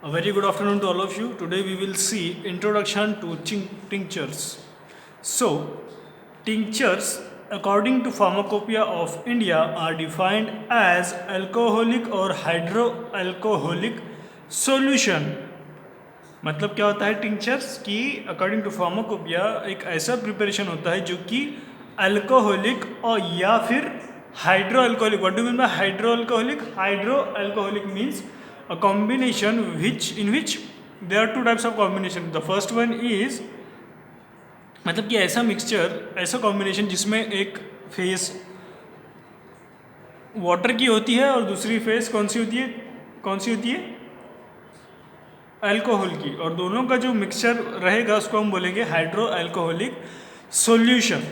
A very good afternoon to all of you. Today we will see introduction to tinctures. So, tinctures, according to Pharmacopoeia of India, are defined as alcoholic or hydroalcoholic solution. मतलब क्या होता है tinctures की according to pharmacopoeia एक ऐसा preparation होता है जो कि अल्कोहलिक और या फिर hydro alcoholic. What do mean by hydro alcoholic? Hydro alcoholic means a combination in which there are two types of combination. The first one is मतलब कि ऐसा मिक्सचर, ऐसा कॉम्बिनेशन जिसमें एक फेस वाटर की होती है और दूसरी फेस कौन सी होती है अल्कोहल की, और दोनों का जो मिक्सचर रहेगा उसको हम बोलेंगे हाइड्रो अल्कोहलिक सॉल्यूशन.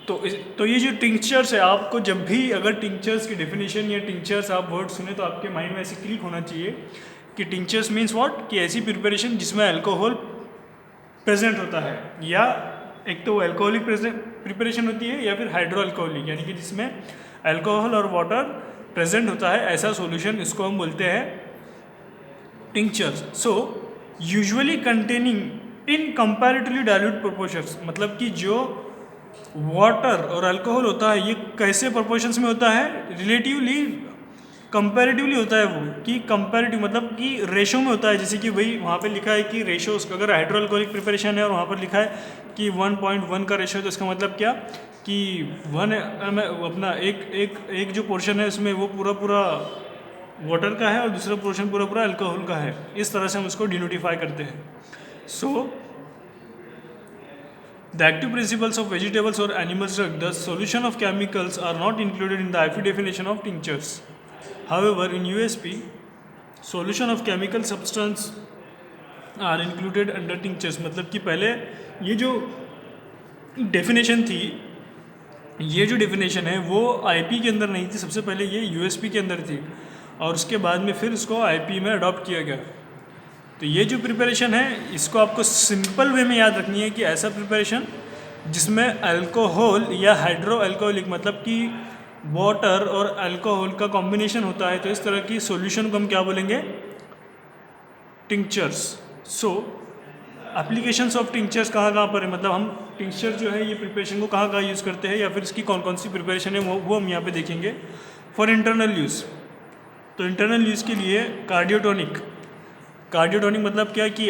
तो ये जो टिंक्चर्स है, आपको जब भी अगर टिंक्चर्स की डेफिनेशन या टिंक्चर्स आप वर्ड सुने तो आपके माइंड में ऐसे क्लिक होना चाहिए कि टिंक्चर्स मीन्स व्हाट, कि ऐसी प्रिपरेशन जिसमें अल्कोहल प्रेजेंट होता है, या एक तो अल्कोहलिक प्रिपरेशन होती है या फिर हाइड्रो अल्कोहलिक, यानी कि जिसमें अल्कोहल और वाटर प्रेजेंट होता है, ऐसा सॉल्यूशन इसको हम बोलते हैं टिंक्चर्स. सो यूजुअली कंटेनिंग इन कंपैरेटिवली डाइल्यूट प्रोपोर्शंस, मतलब कि जो वाटर और अल्कोहल होता है ये कैसे प्रोपोर्शंस में होता है, रिलेटिवली कंपैरेटिवली होता है वो, कि कंपैरेटिव मतलब कि रेशो में होता है. जैसे कि भाई वहाँ पे लिखा है कि रेशो, अगर हाइड्रो अल्कोहलिक प्रिपरेशन है और वहाँ पर लिखा है कि 1.1 का रेशो है, तो इसका मतलब क्या कि 1 अपना एक जो पोर्शन है उसमें वो पूरा वाटर का है और दूसरा पोर्शन पूरा अल्कोहल का है. इस तरह से हम उसको डिनोटिफाई करते हैं. सो the active principles of vegetables or animals drug, the solution of chemicals are not included in the IFE definition of tinctures. However, in USP, solution of chemical substance are included under tinctures. मतलब कि पहले ये जो definition थी, ये जो definition है वो आईपी के अंदर नहीं थी. सबसे पहले ये यूएसपी के अंदर थी और उसके बाद में फिर इसको आईपी में अडॉप्ट किया गया. तो ये जो प्रिपरेशन है इसको आपको सिंपल वे में याद रखनी है कि ऐसा प्रिपरेशन जिसमें अल्कोहल या हाइड्रो अल्कोहलिक मतलब कि वाटर और अल्कोहल का कॉम्बिनेशन होता है, तो इस तरह की सॉल्यूशन को हम क्या बोलेंगे, tinctures. So applications of tinctures कहाँ पर है, मतलब हम टिंक्चर जो है ये प्रिपरेशन को कहाँ यूज़ करते हैं या फिर इसकी कौन सी प्रिपरेशन है वो हम यहाँ पे देखेंगे. फॉर इंटरनल यूज़, तो इंटरनल यूज़ के लिए कार्डियोटोनिक मतलब क्या कि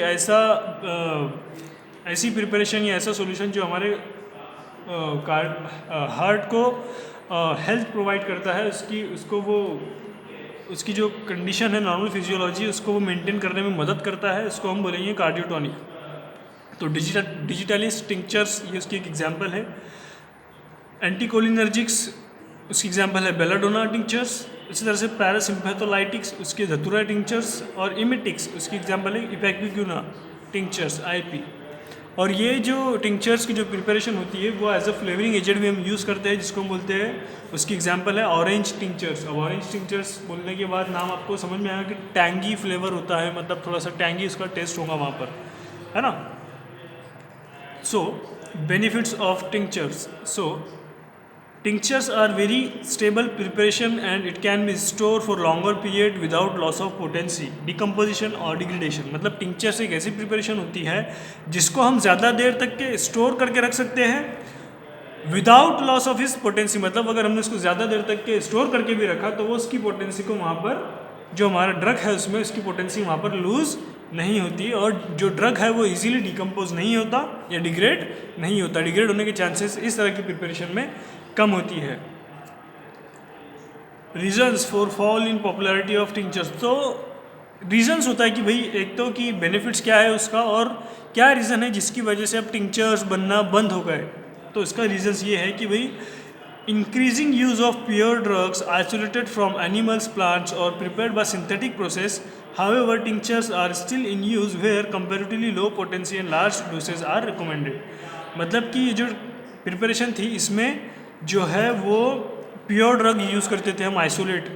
ऐसी प्रिपरेशन या ऐसा सॉल्यूशन जो हमारे हार्ट को हेल्थ प्रोवाइड करता है, उसकी जो कंडीशन है नॉर्मल फिजियोलॉजी, उसको वो मेंटेन करने में मदद करता है, उसको हम बोलेंगे कार्डियोटोनिक. तो डिजिटलिस्ट टिंक्चर्स ये उसकी एक एग्जांपल है. एंटीकोलिनर्जिक्स उसकी एग्जांपल है बेलाडोना टिंक्चर्स. इसी तरह से पैरासिम्पैथोलाइटिक्स उसके धतूरा टिंक्चर्स, और इमेटिक्स उसकी एग्जांपल है इपैक्विक्यूना टिंक्चर्स आईपी. और ये जो टिंक्चर्स की जो प्रिपरेशन होती है वो एज अ फ्लेवरिंग एजेंट भी हम यूज़ करते हैं, जिसको हम बोलते हैं, उसकी एग्जांपल है ऑरेंज टिंक्चर्स. अब ऑरेंज टिंक्चर्स बोलने के बाद नाम आपको समझ में आएगा कि टैंगी फ्लेवर होता है, मतलब थोड़ा सा टैंगी उसका टेस्ट होगा वहाँ पर, है ना. सो benefits of tinctures. So tinctures are very stable preparation and it can be stored for longer period without loss of potency, decomposition or degradation. मतलब tinctures एक ऐसी प्रिपरेशन होती है जिसको हम ज़्यादा देर तक के स्टोर करके रख सकते हैं विदाउट लॉस ऑफ इस पोटेंसी. मतलब अगर हमने उसको ज़्यादा देर तक के स्टोर करके भी रखा तो वो उसकी पोटेंसी को वहाँ पर, जो हमारा ड्रग है उसमें उसकी पोटेंसी वहाँ पर लूज़ नहीं होती, और जो ड्रग है वो इजीली डिकम्पोज नहीं होता या डिग्रेड नहीं होता. डिग्रेड होने के चांसेस इस तरह की प्रिपरेशन में कम होती है. Reasons for fall in popularity of tinctures. तो रीजंस होता है कि भाई एक तो कि बेनिफिट्स क्या है उसका, और क्या रीज़न है जिसकी वजह से अब टिंक्चर्स बनना बंद हो गए. तो इसका रीजंस ये है कि भाई increasing use of pure drugs isolated from animals, plants और prepared by synthetic process. However tinctures are still in use where comparatively low potency and large dosage are recommended. मतलब कि ये जो प्रिपरेशन थी इसमें जो है वो प्योर ड्रग यूज़ करते थे हम, isolate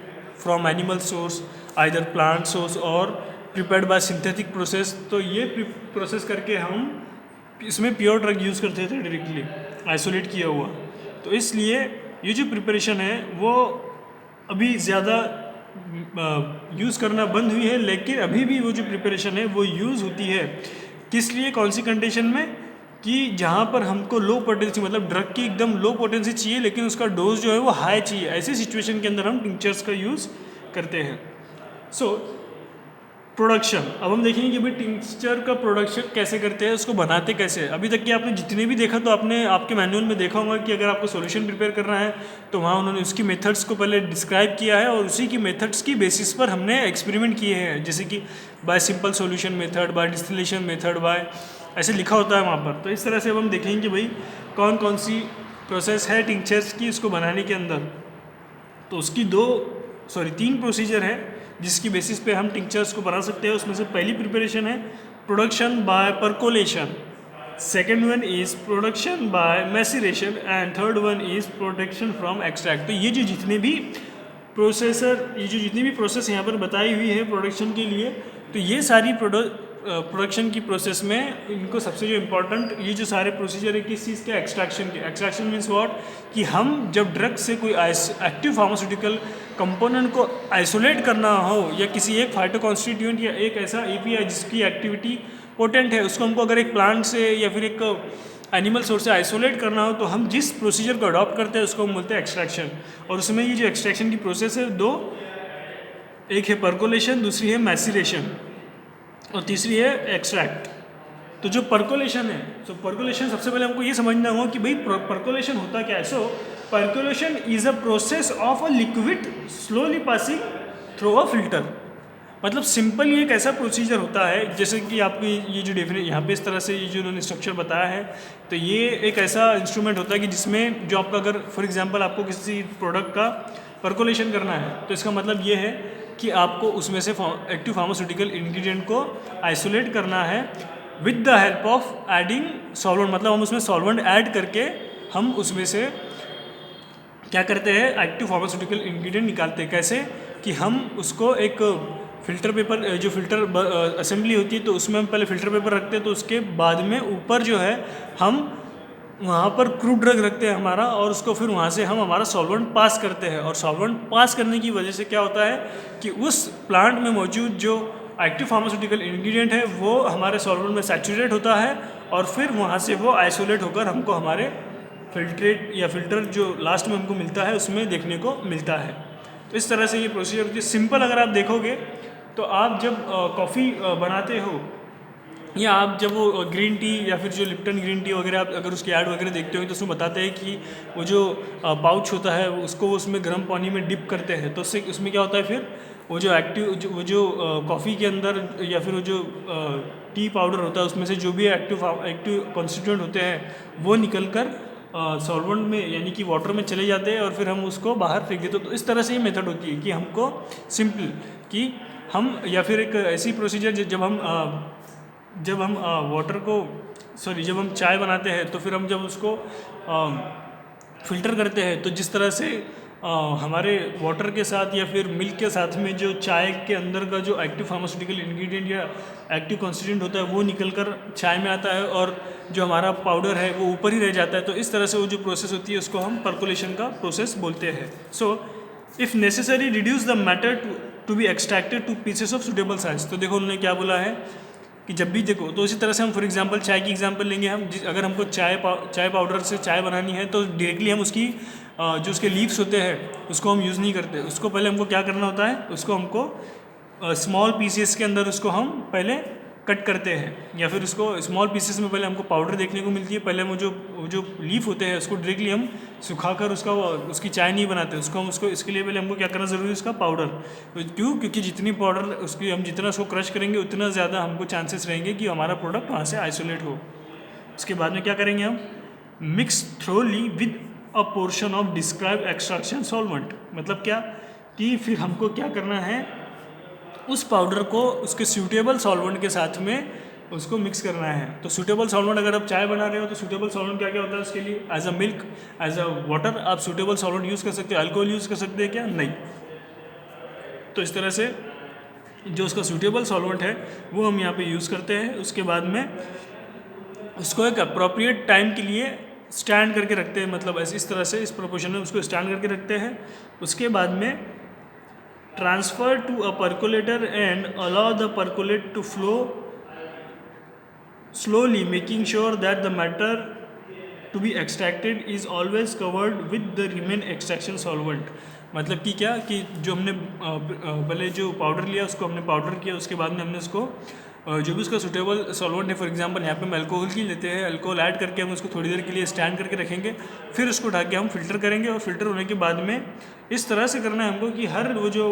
from animal source, either plant source और प्रिपेयर्ड बाय सिंथेटिक प्रोसेस. तो ये प्रोसेस करके हम इसमें प्योर ड्रग यूज़ करते थे डायरेक्टली आइसोलेट किया हुआ. तो इसलिए ये जो प्रिपरेशन है वो अभी ज़्यादा यूज़ करना बंद हुई है, लेकिन अभी भी वो जो प्रिपरेशन है वो यूज़ होती है। किस लिए, कौन सी कंडीशन में, कि जहाँ पर हमको लो पोटेंसी मतलब ड्रग की एकदम लो पोटेंसी चाहिए लेकिन उसका डोज जो है वो हाई चाहिए, ऐसी सिचुएशन के अंदर हम टिंचर्स का यूज़ करते हैं। सो प्रोडक्शन, अब हम देखेंगे कि भाई टिंचर का प्रोडक्शन कैसे करते हैं, उसको बनाते कैसे हैं। अभी तक कि आपने जितने भी देखा तो आपने आपके मैनुअल में देखा होगा कि अगर आपको सॉल्यूशन प्रिपेयर करना है तो वहाँ उन्होंने उसकी मेथड्स को पहले डिस्क्राइब किया है और उसी की मेथड्स की बेसिस पर हमने एक्सपेरिमेंट किए हैं, जैसे कि by simple solution method, by distillation method, by ऐसे लिखा होता है वहाँ पर। तो इस तरह से अब हम देखेंगे कि भाई कौन कौन सी प्रोसेस है टिंचर्स की इसको बनाने के अंदर। तो उसकी तीन प्रोसीजर है जिसकी बेसिस पे हम टिंचर्स को बना सकते हैं। उसमें से पहली प्रिपरेशन है production by percolation, second one is production by maceration and third one is production from extract. तो ये जो जितनी भी प्रोसेस यहाँ पर बताई हुई है प्रोडक्शन के लिए, तो ये सारी प्रोडक्शन की प्रोसेस में इनको सबसे जो इम्पोर्टेंट ये जो सारे प्रोसीजर है किस चीज़ के, एक्सट्रैक्शन के। एक्सट्रैक्शन मीन्स व्हाट, कि हम जब ड्रग से कोई एक्टिव फार्मास्यूटिकल कंपोनेंट को आइसोलेट करना हो या किसी एक फाइटोकॉन्स्टिट्यूएंट या एक ऐसा एपीआई जिसकी एक्टिविटी पोटेंट है उसको हमको अगर एक प्लांट से या फिर एक एनिमल सोर्स से आइसोलेट करना हो तो हम जिस प्रोसीजर को अडॉप्ट करते हैं उसको हम बोलते हैं एक्सट्रैक्शन। और उसमें ये जो एक्सट्रैक्शन की प्रोसेस है दो, एक है परकोलेशन, दूसरी है मैसिरेशन और तीसरी है एक्सट्रैक्ट। तो जो परकोलेशन है, तो परकोलेशन सबसे पहले हमको ये समझना होगा कि भाई परकोलेशन होता क्या है। So percolation is a process of a liquid slowly passing through a filter. मतलब सिंपल ये एक ऐसा प्रोसीजर होता है, जैसे कि आपको ये जो डेफिनेट यहाँ पे इस तरह से ये जो उन्होंने स्ट्रक्चर बताया है, तो ये एक ऐसा इंस्ट्रूमेंट होता है कि जिसमें जो आपका अगर फॉर एग्जांपल आपको किसी प्रोडक्ट का परकोलेशन करना है तो इसका मतलब ये है कि आपको उसमें से एक्टिव फार्मास्यूटिकल इंग्रेडिएंट को आइसोलेट करना है with the help of adding solvent. मतलब हम उसमें सॉल्वेंट ऐड करके हम उसमें से क्या करते हैं, एक्टिव फार्मास्यूटिकल इंग्रेडिएंट निकालते हैं। कैसे, कि हम उसको एक फिल्टर पेपर, जो फिल्टर असेंबली होती है तो उसमें हम पहले फिल्टर पेपर रखते हैं, तो उसके बाद में ऊपर जो है हम वहाँ पर क्रूड ड्रग रखते हैं हमारा, और उसको फिर वहाँ से हम हमारा सॉल्वेंट पास करते हैं। और सॉल्वेंट पास करने की वजह से क्या होता है कि उस प्लांट में मौजूद जो एक्टिव फार्मास्यूटिकल इंग्रेडिएंट है वो हमारे सॉल्वेंट में सैचुरेट होता है और फिर वहाँ से वो आइसोलेट होकर हमको हमारे फिल्ट्रेट या फिल्टर जो लास्ट में हमको मिलता है उसमें देखने को मिलता है। तो इस तरह से ये प्रोसीजर होती है। सिंपल अगर आप देखोगे तो आप जब कॉफ़ी बनाते हो या आप जब वो ग्रीन टी या फिर जो लिप्टन ग्रीन टी वगैरह आप अगर उसकी ऐड वगैरह देखते हो तो उसमें बताते हैं कि वो जो पाउच होता है उसको उसमें गर्म पानी में डिप करते हैं, तो उससे उसमें क्या होता है फिर वो जो एक्टिव कॉफ़ी के अंदर या फिर वो जो टी पाउडर होता है उसमें से जो भी एक्टिव कॉन्स्टिट्यूएंट होते हैं वो निकल कर सॉल्वेंट में यानी कि वाटर में चले जाते हैं और फिर हम उसको बाहर फेंक देते। तो इस तरह से ये मेथड होती है कि हमको सिंपल कि हम या फिर एक ऐसी प्रोसीजर जब हम वाटर को जब हम चाय बनाते हैं तो फिर हम जब उसको फ़िल्टर करते हैं तो जिस तरह से हमारे वाटर के साथ या फिर मिल्क के साथ में जो चाय के अंदर का जो एक्टिव फार्मास्यूटिकल इंग्रेडिएंट या एक्टिव कॉन्स्टिट्यूएंट होता है वो निकल कर चाय में आता है और जो हमारा पाउडर है वो ऊपर ही रह जाता है। तो इस तरह से वो जो प्रोसेस होती है उसको हम परकोलेशन का प्रोसेस बोलते हैं। So if necessary reduce the matter to be extracted to pieces of suitable size. तो देखो उन्होंने क्या बोला है कि जब भी देखो तो इसी तरह से हम फॉर एग्जांपल चाय की एग्जांपल लेंगे हम, अगर हमको चाय पाउडर से चाय बनानी है तो डायरेक्टली हम उसकी जो उसके लीव्स होते हैं उसको हम यूज़ नहीं करते। उसको पहले हमको क्या करना होता है, उसको हमको स्मॉल पीसेस के अंदर उसको हम पहले कट करते हैं या फिर उसको स्मॉल पीसेस में पहले हमको पाउडर देखने को मिलती है। पहले वो जो लीफ होते हैं उसको डायरेक्टली हम सुखाकर उसकी चाय नहीं बनाते, उसको इसके लिए पहले हमको क्या करना ज़रूरी है, उसका पाउडर। क्यों, क्योंकि जितनी पाउडर उसकी हम जितना उसको क्रश करेंगे उतना ज़्यादा हमको चांसेस रहेंगे कि हमारा प्रोडक्ट वहाँ से आइसोलेट हो। उसके बाद में क्या करेंगे हम, mix thoroughly with a portion of describe extraction solvent. मतलब क्या कि फिर हमको क्या करना है, उस पाउडर को उसके सूटेबल सॉल्वेंट के साथ में उसको मिक्स करना है। तो सूटेबल सॉल्वेंट अगर आप चाय बना रहे हो तो सूटेबल सॉल्वेंट क्या क्या होता है उसके लिए, as a milk, as a water आप सूटेबल सॉल्वेंट यूज़ कर सकते हो। अल्कोहल यूज़ कर सकते हैं क्या, नहीं। तो इस तरह से जो उसका सूटेबल सॉल्वेंट है वो हम यहाँ पे यूज़ करते हैं। उसके बाद में उसको एक अप्रोप्रिएट टाइम के लिए स्टैंड करके रखते हैं, मतलब ऐसे इस तरह से इस प्रोपोर्शन में उसको स्टैंड करके रखते हैं। उसके बाद में transfer to a percolator and allow the percolate to flow slowly, making sure that the matter to be extracted is always covered with the remain extraction solvent. मतलब कि क्या कि जो हमने पहले जो पाउडर लिया उसको हमने पाउडर किया, उसके बाद में हमने उसको जो भी उसका सुटेबल सॉल्वेंट है, फॉर एग्जांपल यहाँ पे हम अल्कोहल की लेते हैं, अल्कोहल ऐड करके हम उसको थोड़ी देर के लिए स्टैंड करके रखेंगे, फिर उसको उठा के हम फिल्टर करेंगे, और फिल्टर होने के बाद में इस तरह से करना है हमको कि हर वो जो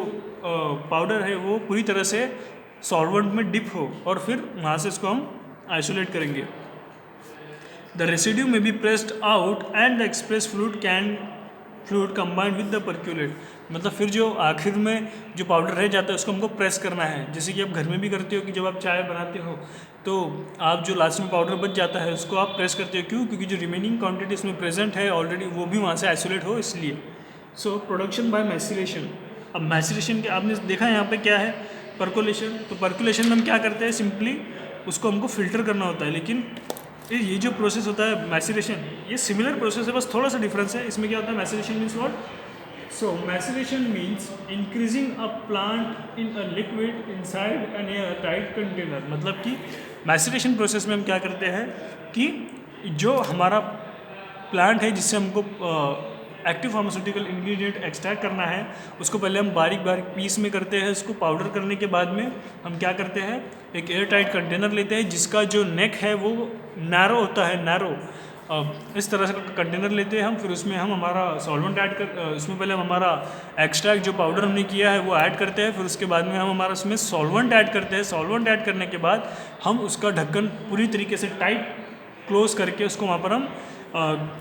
पाउडर है वो पूरी तरह से सॉल्वेंट में डिप हो, और फिर वहाँ से इसको हम आइसोलेट करेंगे. The residue may be pressed out and the express fluid combined with the percolate. मतलब फिर जो आखिर में जो पाउडर रह जाता है उसको हमको प्रेस करना है, जैसे कि आप घर में भी करते हो कि जब आप चाय बनाते हो तो आप जो लास्ट में पाउडर बच जाता है उसको आप प्रेस करते हो. क्यों? क्योंकि जो रिमेनिंग क्वांटिटी इसमें प्रेजेंट है ऑलरेडी वो भी वहाँ से आइसोलेट हो, इसलिए. So production by maceration. अब मैसिरेशन के आपने देखा यहाँ पे क्या है, परकोलेशन. तो परकोलेशन में हम क्या करते हैं, सिंपली उसको हमको फिल्टर करना होता है, लेकिन ये जो प्रोसेस होता है मैसिरेशन, ये सिमिलर प्रोसेस है, बस थोड़ा सा डिफरेंस है. इसमें क्या होता है, maceration means what? So maceration means increasing a plant in a liquid inside an air tight container. मतलब कि मैसिरेशन प्रोसेस में हम क्या करते हैं कि जो हमारा प्लांट है जिससे हमको एक्टिव फार्मास्यूटिकल इंग्रेडिएंट एक्सट्रैक्ट करना है, उसको पहले हम बारीक बारीक पीस में करते हैं. इसको पाउडर करने के बाद में हम क्या करते हैं, एक एयर टाइट कंटेनर लेते हैं जिसका जो नेक है वो नैरो होता है, नैरो. इस तरह से कंटेनर लेते हैं हम, फिर उसमें हम हमारा सॉल्वेंट ऐड कर, उसमें पहले हम हमारा एक्सट्रैक्ट जो पाउडर हमने किया है वो ऐड करते हैं, फिर उसके बाद में हम हमारा उसमें सॉल्वेंट ऐड करते हैं. सॉल्वेंट ऐड करने के बाद हम उसका ढक्कन पूरी तरीके से टाइट क्लोज करके उसको वहाँ पर हम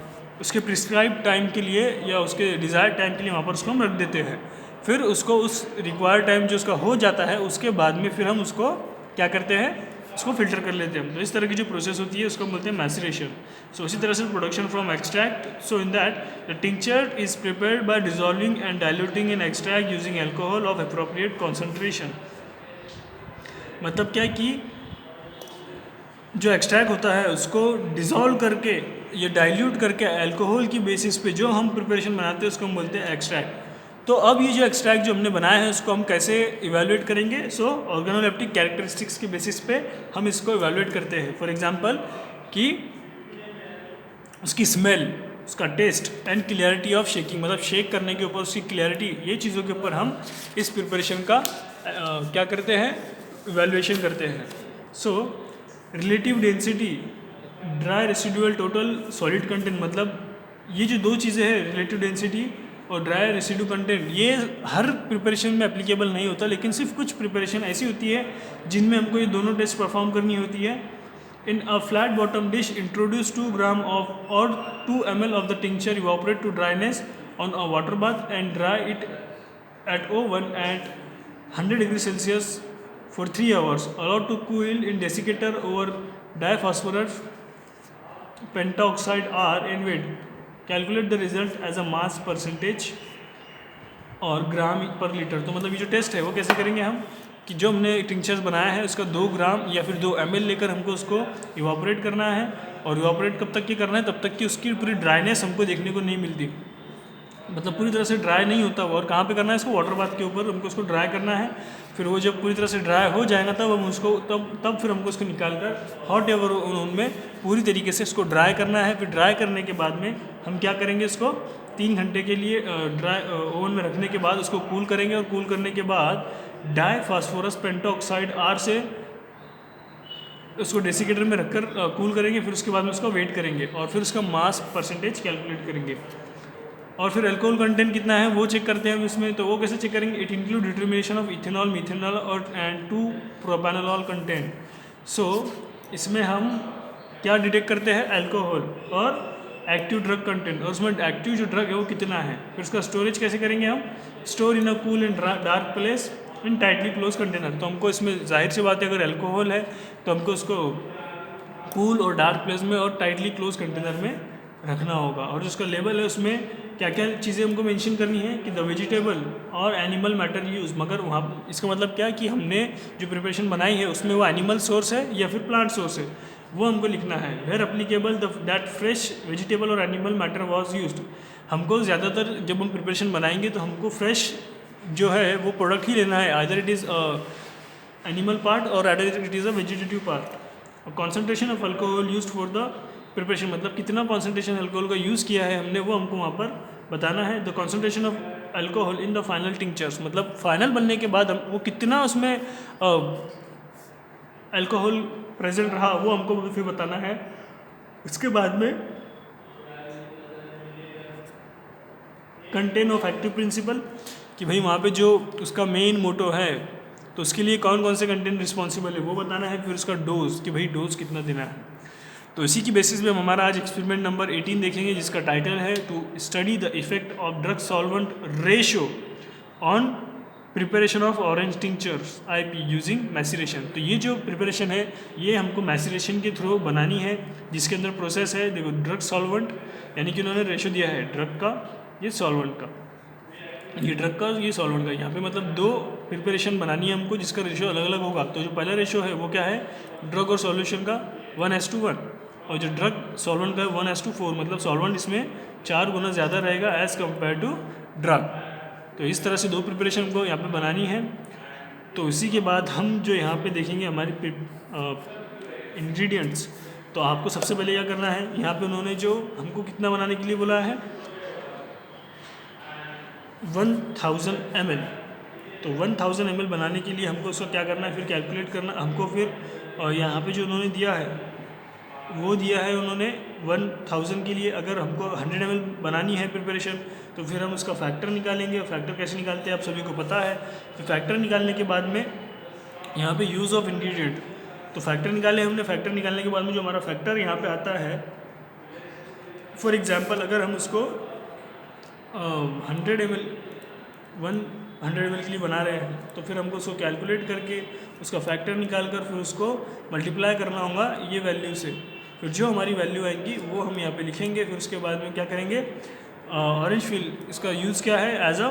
उसके प्रिस्क्राइब टाइम के लिए या उसके डिज़ायर्ड टाइम के लिए वहाँ पर उसको हम रख देते हैं. फिर उसको उस रिक्वायर्ड टाइम जो उसका हो जाता है उसके बाद में फिर हम उसको क्या करते हैं, उसको फिल्टर कर लेते हैं. तो इस तरह की जो प्रोसेस होती है उसको हम बोलते हैं मैसिरेशन. सो इसी तरह से production from extract. So in that the tincture is prepared by dissolving and diluting in extract using alcohol of appropriate concentration. मतलब क्या कि जो एक्सट्रैक्ट होता है उसको डिज़ोल्व करके या डाइल्यूट करके अल्कोहल की बेसिस पे जो हम प्रिपरेशन बनाते हैं उसको हम बोलते हैं एक्सट्रैक्ट. तो अब ये जो एक्सट्रैक्ट जो हमने बनाया है उसको हम कैसे इवेलुएट करेंगे. सो ऑर्गेनोलेप्टिक कैरेक्टरिस्टिक्स के बेसिस पे हम इसको इवेलुएट करते हैं. फॉर एग्जांपल कि उसकी स्मेल, उसका taste and clarity of shaking, मतलब शेक करने के ऊपर उसकी क्लियरिटी, ये चीज़ों के ऊपर हम इस प्रिपरेशन का क्या करते हैं, इवेलुएशन करते हैं. So relative density, dry residual total solid content, मतलब ये जो दो चीज़ें हैं रिलेटिव डेंसिटी और ड्राई रेसिड्यू कंटेंट, ये हर प्रिपरेशन में एप्लीकेबल नहीं होता, लेकिन सिर्फ कुछ प्रिपरेशन ऐसी होती है जिनमें हमको ये दोनों टेस्ट परफॉर्म करनी होती है. In a flat bottom dish introduce 2 gram of और 2 ml of the tincture evaporate to dryness on a water bath and dry it at oven at 100 degree Celsius for 3 hours, allowed to cool in desiccator over diphosphorus pentoxide R in weight. Calculate the result as a mass percentage और ग्राम पर litre. तो मतलब ये जो test है वो कैसे करेंगे हम कि जो हमने टिंचर्स बनाया है उसका 2 ग्राम या फिर 2 ml लेकर हमको उसको इवापोरेट करना है. और इवापोरेट कब तक की करना है, तब तक कि उसकी पूरी ड्राइनेस हमको देखने को नहीं मिलती, मतलब पूरी तरह से ड्राई नहीं होता वो. और कहाँ पे करना है इसको, वाटर बाथ के ऊपर हमको उसको ड्राई करना है. फिर वो जब पूरी तरह से ड्राई हो जाएगा तब हम उसको तब फिर हमको उसको निकाल कर हॉट एवर ओवन में पूरी तरीके से इसको ड्राई करना है. फिर ड्राई करने के बाद में हम क्या करेंगे, इसको 3 घंटे के लिए ड्राई ओवन में रखने के बाद उसको कूल करेंगे. और कूल करने के बाद डाईफॉस्फोरस पेंटॉक्साइड R से उसको डेसिकेटर में रखकर कूल करेंगे. फिर उसके बाद में उसका वेट करेंगे और फिर उसका मास परसेंटेज कैलकुलेट करेंगे. और फिर अल्कोहल कंटेंट कितना है वो चेक करते हैं हम इसमें. तो वो कैसे चेक करेंगे, it include determination of ethanol, methanol और एंड 2 प्रोपेनॉल कंटेंट. सो इसमें हम क्या डिटेक्ट करते हैं, अल्कोहल और एक्टिव ड्रग कंटेंट, और उसमें एक्टिव जो ड्रग है वो कितना है. फिर उसका स्टोरेज कैसे करेंगे हम, store in a cool and dark place in tightly close container. तो हमको इसमें जाहिर सी बात है अगर अल्कोहल है तो हमको उसको कूल और डार्क प्लेस में और टाइटली क्लोज कंटेनर में रखना होगा. और जो उसका लेबल है उसमें क्या क्या चीज़ें हमको मेंशन करनी है कि द वेजिटेबल और एनिमल मैटर यूज़. मगर वहाँ इसका मतलब क्या है कि हमने जो प्रिपरेशन बनाई है उसमें वो एनिमल सोर्स है या फिर प्लांट सोर्स है वो हमको लिखना है. Where applicable that fresh vegetable और एनिमल मैटर वॉज यूज्ड. हमको ज़्यादातर जब हम प्रिपरेशन बनाएंगे तो हमको फ्रेश जो है वो प्रोडक्ट ही लेना है, either it is animal part or either it is a vegetative part. और concentration of alcohol used for the preparation, मतलब कितना कॉन्सेंट्रेशन अल्कोहल का यूज़ किया है हमने, वो हमको वहाँ पर बताना है। The concentration of alcohol in the final tinctures, मतलब फाइनल बनने के बाद हम वो कितना उसमें अल्कोहल प्रेजेंट रहा वो हमको फिर बताना है। उसके बाद में कंटेंट ऑफ एक्टिव प्रिंसिपल, कि भाई वहाँ पे जो उसका मेन मोटो है तो उसके लिए कौन कौन से कंटेंट रिस्पॉन्सिबल है वो बताना है। फिर उसका डोज, कि भाई डोज कितना देना है। तो इसी की बेसिस पे हम हमारा आज एक्सपेरिमेंट नंबर 18 देखेंगे, जिसका टाइटल है to study the effect of drug solvent ratio on preparation of orange tinctures IP using maceration. तो ये जो प्रिपरेशन है ये हमको मैसिरेशन के थ्रू बनानी है, जिसके अंदर प्रोसेस है, देखो ड्रग सॉल्वेंट, यानी कि उन्होंने रेशियो दिया है ड्रग का, ये सॉल्वेंट का, ये ड्रग का, ये सॉल्वेंट का। यहाँ पे मतलब दो प्रिपरेशन बनानी है हमको जिसका रेशियो अलग अलग होगा। तो जो पहला रेशियो है वो क्या है, ड्रग और सॉल्यूशन का 1:1, और जो ड्रग सॉल्वेंट का 1:4, मतलब सॉल्वेंट इसमें 4 गुना ज़्यादा रहेगा एज़ कम्पेयर टू ड्रग। तो इस तरह से दो प्रिपरेशन को यहाँ पे बनानी है। तो इसी के बाद हम जो यहाँ पे देखेंगे हमारी इंग्रेडिएंट्स। तो आपको सबसे पहले क्या करना है, यहाँ पे उन्होंने जो हमको कितना बनाने के लिए बोला है 1000 ml। तो 1000 ml बनाने के लिए हमको उसको क्या करना है, फिर कैलकुलेट करना हमको। फिर यहाँ पे जो उन्होंने दिया है वो दिया है उन्होंने 1000 के लिए, अगर हमको 100 ml बनानी है प्रिपरेशन तो फिर हम उसका फैक्टर निकालेंगे। फैक्टर कैसे निकालते हैं आप सभी को पता है। तो फैक्टर निकालने के बाद में यहाँ पे यूज़ ऑफ इंग्रेडिएंट, तो फैक्टर निकाले हमने। फैक्टर निकालने के बाद में जो हमारा फैक्टर यहाँ पे आता है, फॉर एग्जांपल अगर हम उसको 100 ml के लिए बना रहे हैं तो फिर हमको उसको कैलकुलेट करके उसका फैक्टर निकाल कर फिर उसको मल्टीप्लाई करना होगा ये वैल्यू से। फिर जो हमारी वैल्यू आएंगी वो हम यहाँ पे लिखेंगे। फिर उसके बाद में क्या करेंगे, ऑरेंज फील, इसका यूज़ क्या है, एज अ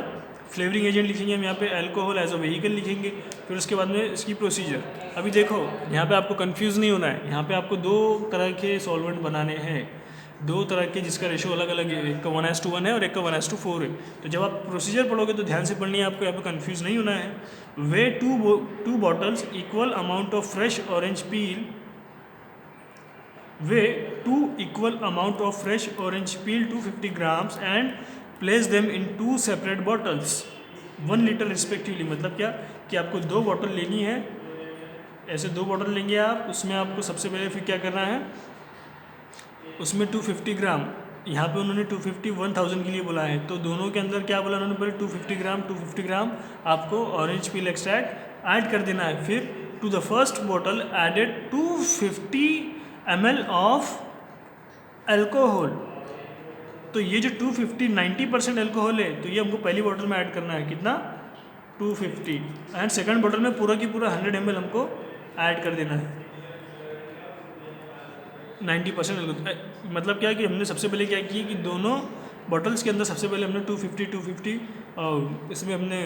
फ्लेवरिंग एजेंट लिखेंगे हम यहाँ पे, अल्कोहल एज अ व्हीकल लिखेंगे। फिर उसके बाद में इसकी प्रोसीजर, अभी देखो यहाँ पे आपको कंफ्यूज नहीं होना है। यहाँ पे आपको दो तरह के सॉल्वेंट बनाने हैं, दो तरह के, जिसका रेशियो अलग अलग है, एक का 1:1 है और एक का 1:4 है। तो जब आप प्रोसीजर पढ़ोगे तो ध्यान से पढ़नी है आपको, यहाँ पे कंफ्यूज नहीं होना है। Way two bottles equal amount of fresh orange peel, way 2 equal amount of fresh orange peel 250 grams and place them in 2 separate bottles 1 liter respectively। मतलब क्या कि आपको 2 बॉटल लेनी है, ऐसे 2 बॉटल लेंगे आप। उसमें आपको सबसे पहले फिर क्या करना है, उसमें 250 ग्राम, यहाँ पे उन्होंने 250 1000 के लिए बोला है, तो दोनों के अंदर क्या बोला उन्होंने, पहले 250 ग्राम आपको ऑरेंज पील एक्सट्रैक्ट ऐड कर देना है। फिर to the first bottle added 250 ml of alcohol. तो ये जो 250 90% अल्कोहल है, तो ये हमको पहली बॉटल में ऐड करना है, कितना 250, एंड सेकंड बॉटल में पूरा की पूरा 100 ml हमको ऐड कर देना है 90% अल्कोहल। मतलब क्या है कि हमने सबसे पहले क्या किया कि दोनों बॉटल्स के अंदर सबसे पहले हमने 250 इसमें हमने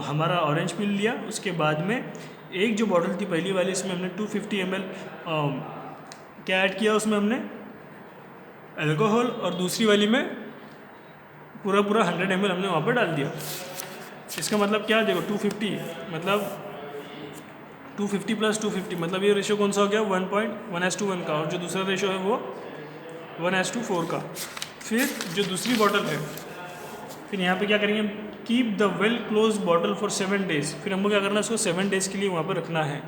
हमारा ऑरेंज पील लिया। उसके बाद में एक जो बॉटल थी पहली वाली, इसमें हमने 250 ml क्या ऐड किया, उसमें हमने अल्कोहल, और दूसरी वाली में पूरा 100 ml हमने वहाँ पर डाल दिया। इसका मतलब क्या, देखो 250 मतलब 250 + 250 मतलब ये रेशियो कौन सा हो गया 1:1 का, और जो दूसरा रेशियो है वो 1:4 का। फिर जो दूसरी बॉटल है, फिर यहाँ पे क्या करेंगे, keep the well close bottle for 7 days। फिर हमको क्या करना है, उसको 7 days के लिए वहाँ पर रखना है।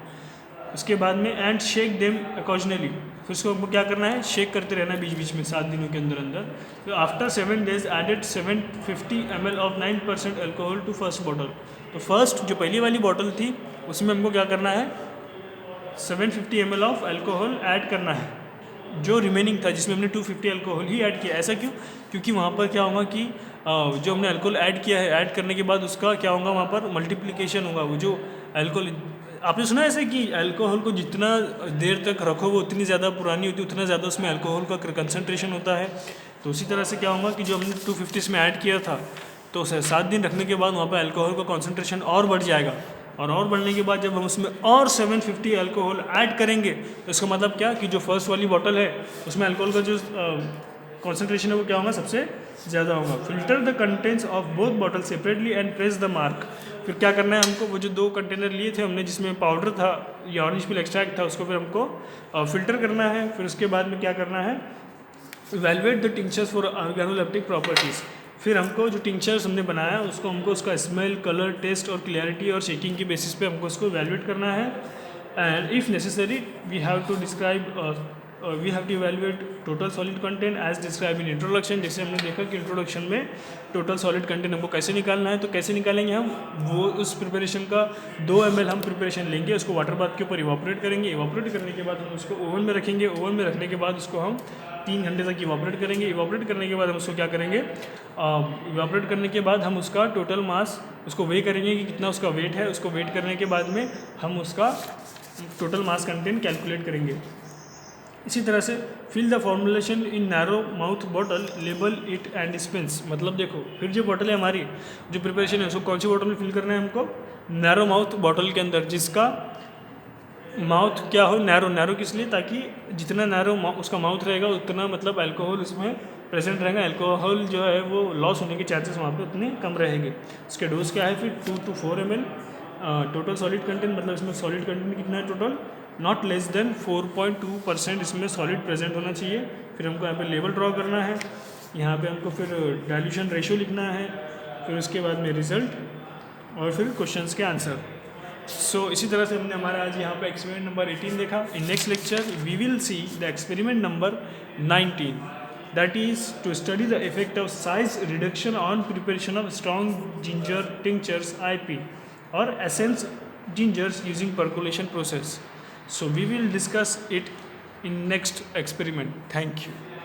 उसके बाद में एंड शेक देम ओकेजनली, फिर उसको हमको क्या करना है, शेक करते रहना है बीच बीच में 7 दिनों के अंदर अंदर। तो after 7 days added 750 ml of 9% alcohol to first bottle. तो फर्स्ट जो पहली वाली बॉटल थी उसमें हमको क्या करना है, 750 ml ऑफ अल्कोहल ऐड करना है। जो रिमेनिंग था जिसमें हमने 250 अल्कोहल ही ऐड किया। ऐसा क्यों, क्योंकि वहाँ पर क्या होगा कि जो हमने अल्कोहल ऐड किया है, ऐड करने के बाद उसका क्या होगा, वहाँ पर मल्टीप्लिकेशन होगा। वो जो अल्कोहल, आपने सुना ऐसे कि अल्कोहल को जितना देर तक रखो वो उतनी ज़्यादा पुरानी होती है, उतना ज़्यादा उसमें अल्कोहल का कंसनट्रेशन होता है। तो उसी तरह से क्या होगा कि जो हमने 250 में ऐड किया था, तो 7 दिन रखने के बाद वहाँ पर अल्कोहल का कॉन्सेंट्रेशन और बढ़ जाएगा, और बढ़ने के बाद जब हम उसमें और 750 अल्कोहल ऐड करेंगे तो इसका मतलब क्या कि जो फर्स्ट वाली बॉटल है उसमें अल्कोहल का जो कॉन्सेंट्रेशन है वो क्या होगा, सबसे ज़्यादा होगा। Filter the contents of both bottle separately and press the mark. फिर क्या करना है हमको, वो जो 2 कंटेनर लिए थे हमने जिसमें पाउडर था या ऑरेंज पील एक्सट्रैक्ट था, उसको फिर हमको फिल्टर करना है। फिर उसके बाद में क्या करना है, evaluate the tinctures for organoleptic properties. फिर हमको जो टिंचर्स हमने बनाया है उसको हमको उसका स्मेल, कलर, टेस्ट और क्लियरिटी और शेकिंग की बेसिस पे हमको उसको इवैल्यूएट करना है। And if necessary we have to evaluate total solid content as describe in introduction. जैसे हमने देखा कि इंट्रोडक्शन में टोटल सॉलिड कंटेंट हमको कैसे निकालना है, तो कैसे निकालेंगे हम, वो उस प्रिपरेशन का 2 ml हम प्रिपरेशन लेंगे, उसको वाटर बाथ के ऊपर इवापोरेट करेंगे। इवापोरेट करने के बाद हम उसको ओवन में रखेंगे। ओवन में रखने के बाद उसको हम 3 घंटे तक इवापोरेट करेंगे। इवापोरेट करने के बाद हम उसको क्या करेंगे, इवापोरेट करने के बाद हम उसका टोटल मास उसको वे करेंगे कि कितना उसका वेट है। उसको वेट करने के बाद में हम उसका टोटल मास कंटेंट कैलकुलेट करेंगे। इसी तरह से fill the formulation in narrow mouth bottle, label it and dispense. मतलब देखो, फिर जो बॉटल है हमारी, जो प्रिपरेशन है उसको कौन सी बॉटल में फिल करना है हमको, नैरो माउथ बॉटल के अंदर, जिसका माउथ क्या हो, नैरो। नैरो किस लिए, ताकि जितना नैरो उसका माउथ रहेगा उतना मतलब अल्कोहल उसमें प्रेजेंट रहेगा। अल्कोहल जो है वो लॉस होने के चांसेस वहाँ पे उतने कम रहेंगे। उसके डोज क्या है फिर 2 to 4 ml। Total solid content मतलब इसमें सॉलिड कंटेंट कितना है टोटल, नॉट लेस देन 4.2% इसमें सॉलिड प्रेजेंट होना चाहिए। फिर हमको यहाँ पे लेवल ड्रॉ करना है, यहाँ पे हमको फिर डाइल्यूशन रेशियो लिखना है, फिर उसके बाद में रिजल्ट और फिर क्वेश्चंस के आंसर। सो इसी तरह से हमने हमारा आज यहाँ पे एक्सपेरिमेंट नंबर 18 देखा। In next lecture we will see the experiment number 19, that is to study the effect of size reduction on preparation of strong ginger tinctures IP or essence gingers using percolation process. So we will discuss it in next experiment. Thank you.